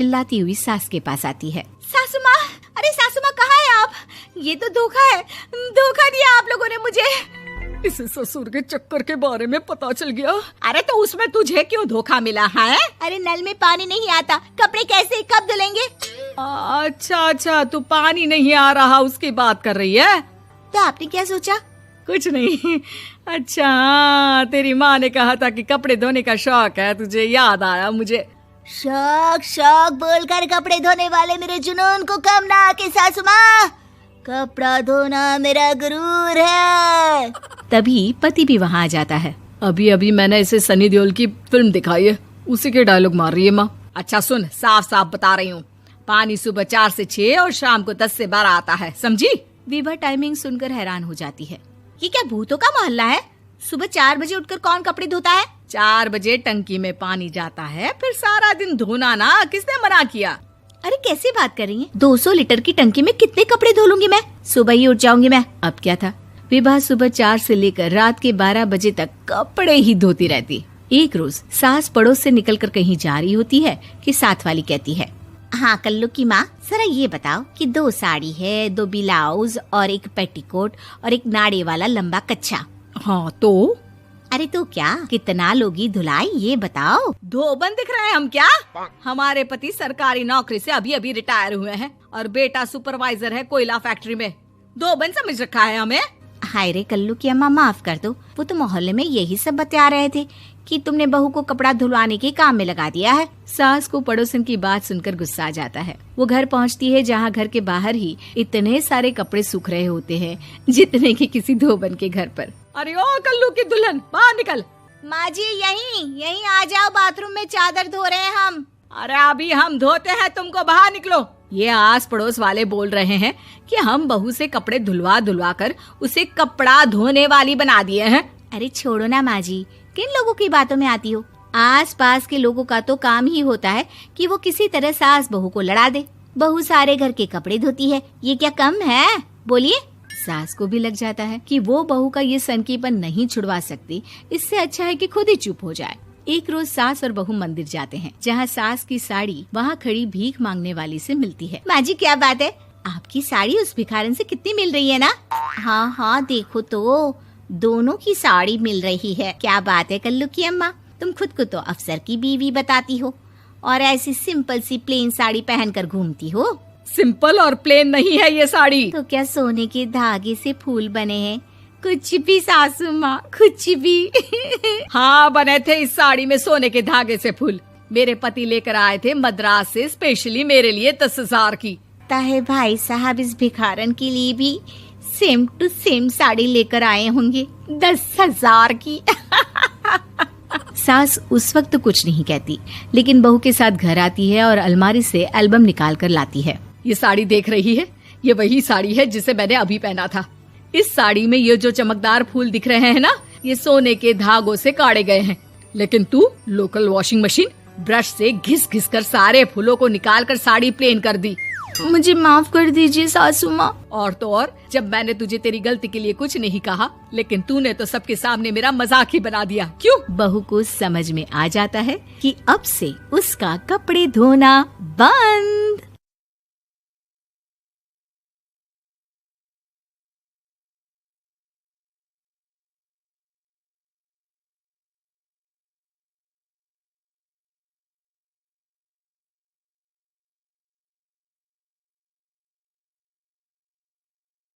चिल्लाती हुई सास के पास आती है। सासू माँ, अरे सासू माँ कहाँ है आप? ये तो धोखा है, धोखा दिया आप लोगों ने मुझे। इसे ससुर के चक्कर के बारे में पता चल गया। अरे तो उसमें तुझे क्यों धोखा मिला है? अरे नल में पानी नहीं आता, कपड़े कैसे कब धुलेंगे? अच्छा, तू पानी नहीं आ रहा उसकी बात कर रही है? तो आपने क्या सोचा? कुछ नहीं। अच्छा हाँ, तेरी माँ ने कहा था कि कपड़े धोने का शौक है तुझे, याद आया मुझे। शौक बोलकर कपड़े धोने वाले मेरे जुनून को कम ना आके सासू माँ, कपड़ा धोना मेरा गुरूर है। तभी पति भी वहाँ आ जाता है। अभी मैंने इसे सनी देओल की फिल्म दिखाई है, उसी के डायलॉग मार रही है माँ। अच्छा सुन, साफ साफ बता रही हूँ, पानी सुबह 4 से 6 और शाम को 10 से 12 आता है, समझी? विभा टाइमिंग सुनकर हैरान हो जाती है। ये क्या भूतों का मोहल्ला है? सुबह 4 बजे उठकर कौन कपड़े धोता है? 4 बजे टंकी में पानी जाता है, फिर सारा दिन धोना ना, किसने मना किया? अरे कैसी बात कर रही हैं? 200 लीटर की टंकी में कितने कपड़े धो लूंगी मैं? सुबह ही उठ जाऊंगी मैं। अब क्या था, विभा सुबह 4 से लेकर रात के 12 बजे तक कपड़े ही धोती रहती। एक रोज सास पड़ोस से निकलकर कहीं जा रही होती है कि साथ वाली कहती है, हाँ कल्लू की माँ, जरा ये बताओ कि 2 साड़ी है, 2 ब्लाउज और 1 पेटीकोट और 1 नाड़े वाला लंबा कच्छा। हाँ तो? अरे तो क्या, कितना लोगी धुलाई ये बताओ। धोबन दिख रहे हैं हम क्या? हमारे पति सरकारी नौकरी से अभी रिटायर हुए हैं और बेटा सुपरवाइजर है कोयला फैक्ट्री में। धोबन समझ रखा है हमें? हाय रे कल्लू की अम्मा, माफ कर दो, वो तो मोहल्ले में यही सब बता रहे थे कि तुमने बहू को कपड़ा धुलवाने के काम में लगा दिया है। सास को पड़ोसन की बात सुनकर गुस्सा आ जाता है। वो घर पहुंचती है जहां घर के बाहर ही इतने सारे कपड़े सूख रहे होते हैं जितने कि किसी धोबन के घर पर। अरे ओ कल्लू की दुल्हन, बाहर निकल। माँ जी यहीं आ जाओ, बाथरूम में चादर धो रहे हैं हम। अरे अभी हम धोते हैं, तुमको बाहर निकलो। ये आस पड़ोस वाले बोल रहे हैं कि हम बहू से कपड़े धुलवा कर उसे कपड़ा धोने वाली बना दिए हैं। अरे छोड़ो ना माँ जी, किन लोगों की बातों में आती हो? आस पास के लोगों का तो काम ही होता है कि वो किसी तरह सास बहू को लड़ा दे। बहू सारे घर के कपड़े धोती है, ये क्या कम है? बोलिए। सास को भी लग जाता है कि वो बहू का ये सनकीपन नहीं छुड़वा सकती, इससे अच्छा है कि खुद ही चुप हो जाए। एक रोज सास और बहू मंदिर जाते हैं, जहाँ सास की साड़ी वहाँ खड़ी भीख मांगने वाली से मिलती है। माँ जी क्या बात है, आपकी साड़ी उस भिखारन से कितनी मिल रही है ना? हाँ देखो तो, दोनों की साड़ी मिल रही है। क्या बात है कल्लू की अम्मा, तुम खुद को तो अफसर की बीवी बताती हो और ऐसी सिंपल सी प्लेन साड़ी पहनकर घूमती हो। सिंपल और प्लेन नहीं है ये साड़ी। तो क्या सोने के धागे से फूल बने हैं? कुछ भी सासू माँ, कुछ भी। हाँ बने थे इस साड़ी में सोने के धागे से फूल। मेरे पति लेकर आए थे मद्रास से स्पेशली मेरे लिए 10,000 की। ताहे भाई साहब इस भिखारन के लिए भी सेम टू सेम साड़ी लेकर आए होंगे 10,000 की। सास उस वक्त कुछ नहीं कहती, लेकिन बहू के साथ घर आती है और अलमारी से एल्बम निकाल कर लाती है। ये साड़ी देख रही है, ये वही साड़ी है जिसे मैंने अभी पहना था। इस साड़ी में ये जो चमकदार फूल दिख रहे हैं ना, ये सोने के धागों से काटे गए हैं। लेकिन तू लोकल वॉशिंग मशीन ब्रश से घिस घिस कर सारे फूलों को निकाल कर साड़ी प्लेन कर दी। मुझे माफ कर दीजिए सासू माँ। और तो और, जब मैंने तुझे तेरी गलती के लिए कुछ नहीं कहा, लेकिन तूने तो सबके सामने मेरा मजाक ही बना दिया। क्यों? बहू को समझ में आ जाता है कि अब से उसका कपड़े धोना बंद।